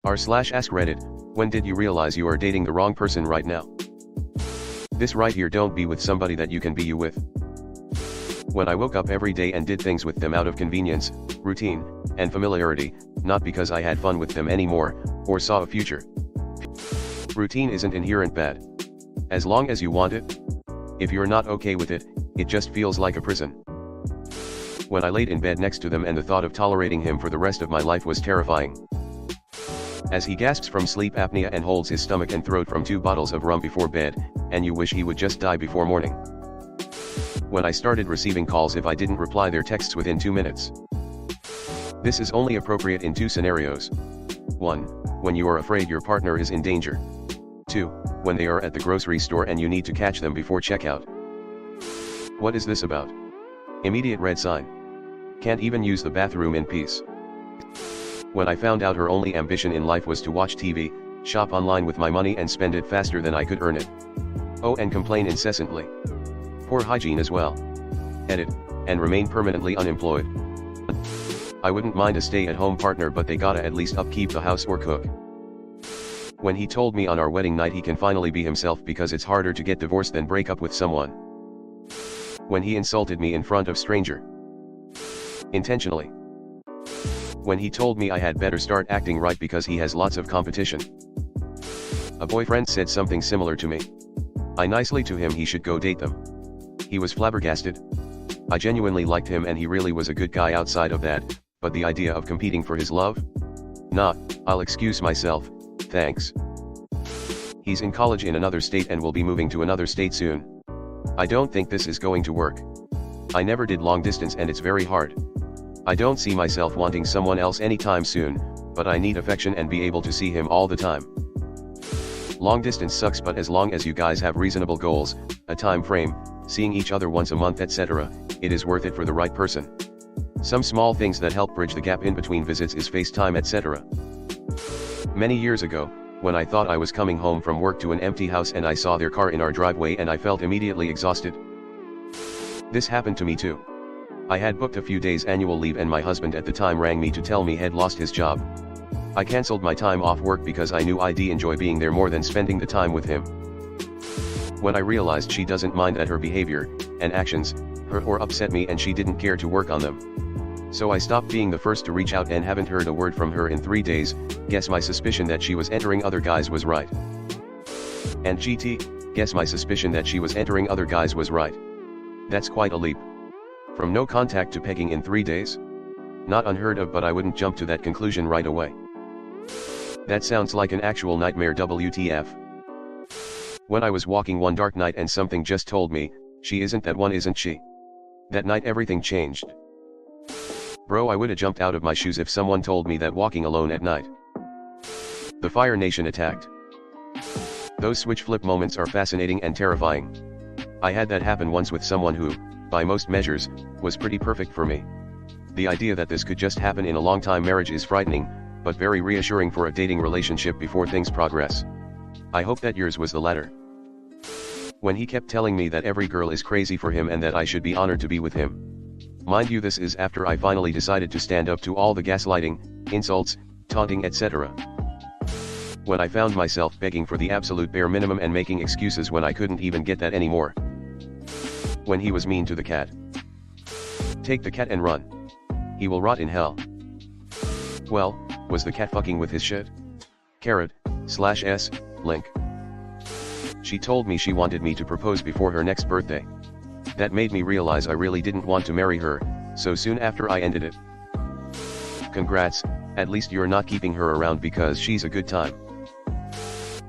r/AskReddit, when did you realize you are dating the wrong person right now? This right here, don't be with somebody that you can be you with. When I woke up every day and did things with them out of convenience, routine, and familiarity, not because I had fun with them anymore, or saw a future. Routine isn't inherent bad. As long as you want it. If you're not okay with it, it just feels like a prison. When I laid in bed next to them, and the thought of tolerating him for the rest of my life was terrifying. As he gasps from sleep apnea and holds his stomach and throat from 2 bottles of rum before bed, and you wish he would just die before morning. When I started receiving calls if I didn't reply their texts within 2 minutes. This is only appropriate in 2 scenarios. 1. When you are afraid your partner is in danger. 2. When they are at the grocery store and you need to catch them before checkout. What is this about? Immediate red sign. Can't even use the bathroom in peace. When I found out her only ambition in life was to watch TV, shop online with my money and spend it faster than I could earn it. Oh, and complain incessantly. Poor hygiene as well. Edit, and remain permanently unemployed. I wouldn't mind a stay-at-home partner, but they gotta at least upkeep the house or cook. When he told me on our wedding night he can finally be himself because it's harder to get divorced than break up with someone. When he insulted me in front of stranger. Intentionally. When he told me I had better start acting right because he has lots of competition. A boyfriend said something similar to me. I nicely to him he should go date them. He was flabbergasted. I genuinely liked him and he really was a good guy outside of that, but the idea of competing for his love? Nah, I'll excuse myself, thanks. He's in college in another state and will be moving to another state soon. I don't think this is going to work. I never did long distance and it's very hard. I don't see myself wanting someone else anytime soon, but I need affection and be able to see him all the time. Long distance sucks, but as long as you guys have reasonable goals, a time frame, seeing each other once a month, etc., it is worth it for the right person. Some small things that help bridge the gap in between visits is FaceTime, etc. Many years ago, when I thought I was coming home from work to an empty house and I saw their car in our driveway and I felt immediately exhausted. This happened to me too. I had booked a few days annual leave and my husband at the time rang me to tell me he'd lost his job. I cancelled my time off work because I knew I'd enjoy being there more than spending the time with him. When I realized she doesn't mind that her behavior and actions hurt or upset me and she didn't care to work on them. So I stopped being the first to reach out and haven't heard a word from her in 3 days. Guess my suspicion that she was entering other guys was right. And guess my suspicion that she was entering other guys was right. That's quite a leap. From no contact to pegging in 3 days? Not unheard of, but I wouldn't jump to that conclusion right away. That sounds like an actual nightmare, WTF. When I was walking one dark night and something just told me, she isn't that one, isn't she? That night everything changed. Bro, I would've jumped out of my shoes if someone told me that walking alone at night. The Fire Nation attacked. Those switch flip moments are fascinating and terrifying. I had that happen once with someone who, by most measures, was pretty perfect for me. The idea that this could just happen in a long-time marriage is frightening, but very reassuring for a dating relationship before things progress. I hope that yours was the latter. When he kept telling me that every girl is crazy for him and that I should be honored to be with him. Mind you, this is after I finally decided to stand up to all the gaslighting, insults, taunting, etc. When I found myself begging for the absolute bare minimum and making excuses when I couldn't even get that anymore. When he was mean to the cat. Take the cat and run. He will rot in hell. Well, was the cat fucking with his shit? /s, link. She told me she wanted me to propose before her next birthday. That made me realize I really didn't want to marry her, so soon after I ended it. Congrats, at least you're not keeping her around because she's a good time.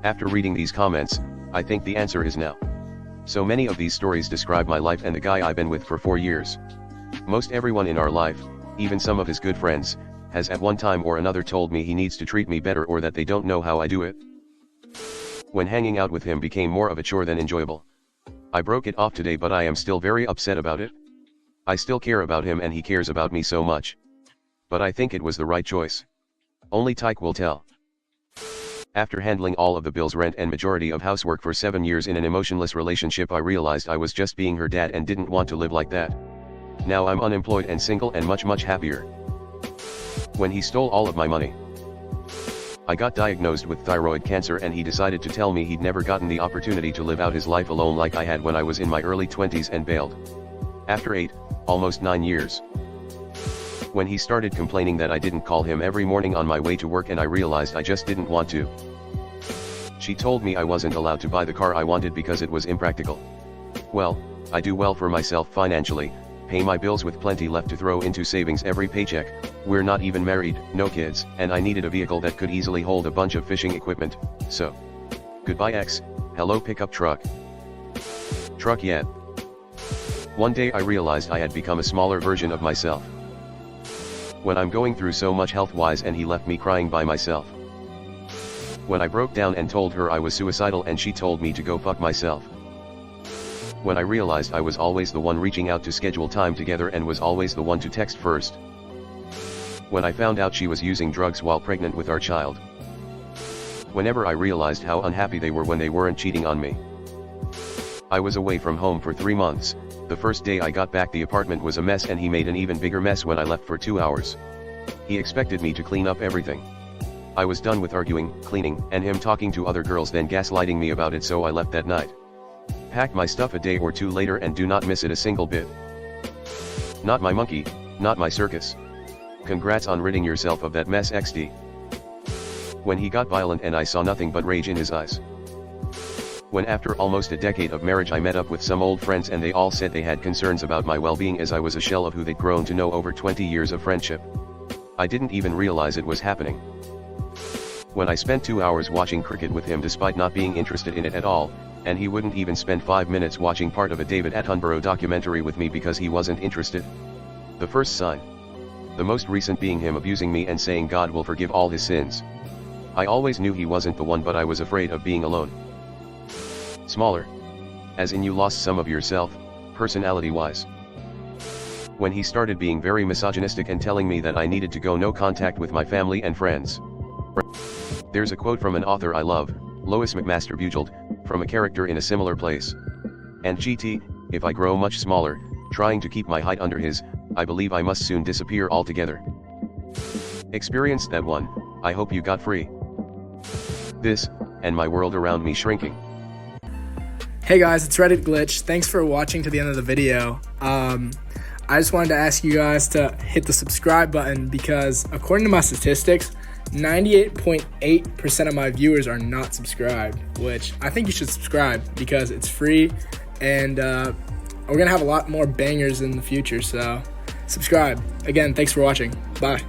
After reading these comments, I think the answer is no. So many of these stories describe my life and the guy I've been with for 4 years. Most everyone in our life, even some of his good friends, has at one time or another told me he needs to treat me better or that they don't know how I do it. When hanging out with him became more of a chore than enjoyable. I broke it off today, but I am still very upset about it. I still care about him and he cares about me so much. But I think it was the right choice. Only Tyke will tell. After handling all of the bills, rent and majority of housework for 7 years in an emotionless relationship, I realized I was just being her dad and didn't want to live like that. Now I'm unemployed and single and much happier. When he stole all of my money, I got diagnosed with thyroid cancer and he decided to tell me he'd never gotten the opportunity to live out his life alone like I had when I was in my early 20s and bailed. After 8, almost 9 years. When he started complaining that I didn't call him every morning on my way to work and I realized I just didn't want to. She told me I wasn't allowed to buy the car I wanted because it was impractical. Well, I do well for myself financially, pay my bills with plenty left to throw into savings every paycheck, we're not even married, no kids, and I needed a vehicle that could easily hold a bunch of fishing equipment, so. Goodbye X, hello pickup truck. Truck yet. One day I realized I had become a smaller version of myself. When I'm going through so much health-wise and he left me crying by myself. When I broke down and told her I was suicidal and she told me to go fuck myself. When I realized I was always the one reaching out to schedule time together and was always the one to text first. When I found out she was using drugs while pregnant with our child. Whenever I realized how unhappy they were when they weren't cheating on me. I was away from home for 3 months, the first day I got back the apartment was a mess and he made an even bigger mess when I left for 2 hours. He expected me to clean up everything. I was done with arguing, cleaning, and him talking to other girls then gaslighting me about it, so I left that night. Packed my stuff a day or 2 later and do not miss it a single bit. Not my monkey, not my circus. Congrats on ridding yourself of that mess XD. When he got violent and I saw nothing but rage in his eyes. When after almost a decade of marriage I met up with some old friends and they all said they had concerns about my well-being as I was a shell of who they'd grown to know over 20 years of friendship. I didn't even realize it was happening. When I spent 2 hours watching cricket with him despite not being interested in it at all, and he wouldn't even spend 5 minutes watching part of a David Attenborough documentary with me because he wasn't interested. The first sign. The most recent being him abusing me and saying God will forgive all his sins. I always knew he wasn't the one but I was afraid of being alone. Smaller. As in you lost some of yourself, personality-wise. When he started being very misogynistic and telling me that I needed to go no contact with my family and friends. There's a quote from an author I love, Lois McMaster Bujold, from a character in a similar place. And GT, if I grow much smaller, trying to keep my height under his, I believe I must soon disappear altogether. Experienced that one, I hope you got free. This, and my world around me shrinking. Hey guys, it's Reddit Glitch. Thanks for watching to the end of the video. I just wanted to ask you guys to hit the subscribe button because according to my statistics, 98.8% of my viewers are not subscribed, which I think you should subscribe because it's free and we're going to have a lot more bangers in the future, so subscribe. Again, thanks for watching. Bye.